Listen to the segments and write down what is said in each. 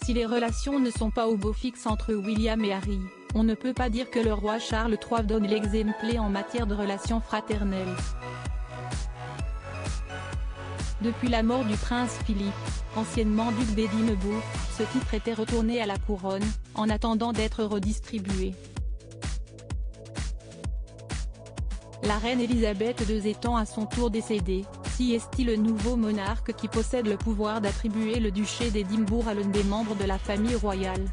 Si les relations ne sont pas au beau fixe entre William et Harry, on ne peut pas dire que le roi Charles III donne l'exemple en matière de relations fraternelles. Depuis la mort du prince Philippe, anciennement duc d'Édimbourg, ce titre était retourné à la couronne, en attendant d'être redistribué. La reine Elisabeth II étant à son tour décédée, si est-il le nouveau monarque qui possède le pouvoir d'attribuer le duché d'Édimbourg à l'un des membres de la famille royale.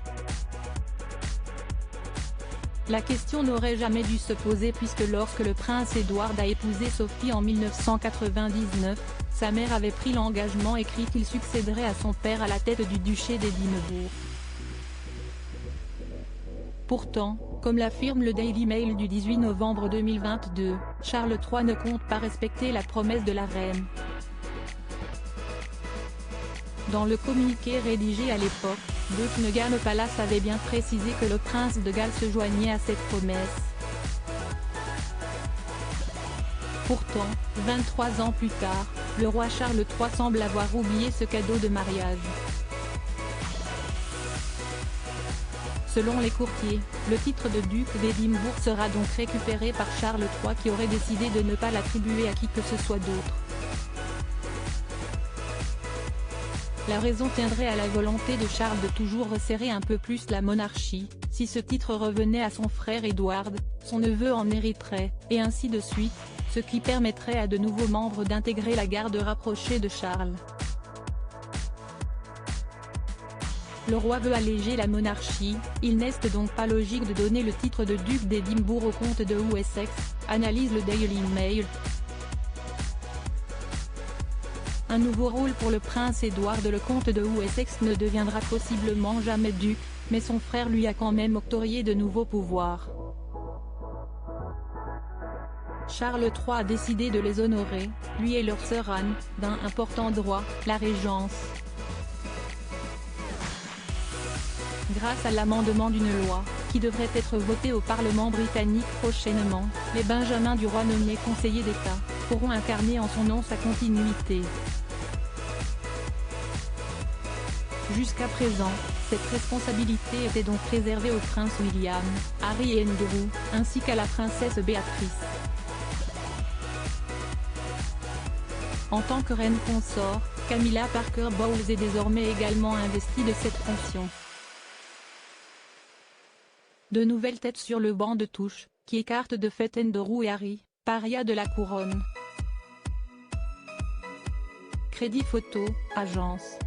La question n'aurait jamais dû se poser puisque lorsque le prince Édouard a épousé Sophie en 1999, sa mère avait pris l'engagement écrit qu'il succéderait à son père à la tête du duché d'Édimbourg. Pourtant, comme l'affirme le Daily Mail du 18 novembre 2022, Charles III ne compte pas respecter la promesse de la reine. Dans le communiqué rédigé à l'époque, Buckingham Palace avait bien précisé que le prince de Galles se joignait à cette promesse. Pourtant, 23 ans plus tard, le roi Charles III semble avoir oublié ce cadeau de mariage. Selon les courtiers, le titre de duc d'Édimbourg sera donc récupéré par Charles III qui aurait décidé de ne pas l'attribuer à qui que ce soit d'autre. La raison tiendrait à la volonté de Charles de toujours resserrer un peu plus la monarchie. Si ce titre revenait à son frère Édouard, son neveu en hériterait, et ainsi de suite, ce qui permettrait à de nouveaux membres d'intégrer la garde rapprochée de Charles. Le roi veut alléger la monarchie, il n'est donc pas logique de donner le titre de duc d'Édimbourg au comte de Wessex, analyse le Daily Mail. Un nouveau rôle pour le prince Édouard. Le comte de Wessex ne deviendra possiblement jamais duc, mais son frère lui a quand même octroyé de nouveaux pouvoirs. Charles III a décidé de les honorer, lui et leur sœur Anne, d'un important droit, la régence. Grâce à l'amendement d'une loi, qui devrait être votée au Parlement britannique prochainement, les benjamins du roi nommés conseillers d'État, pourront incarner en son nom sa continuité. Jusqu'à présent, cette responsabilité était donc réservée au prince William, Harry et Andrew, ainsi qu'à la princesse Béatrice. En tant que reine consort, Camilla Parker Bowles est désormais également investie de cette fonction. De nouvelles têtes sur le banc de touche, qui écartent de fait Andrew et Harry, paria de la couronne. Crédit photo, agence.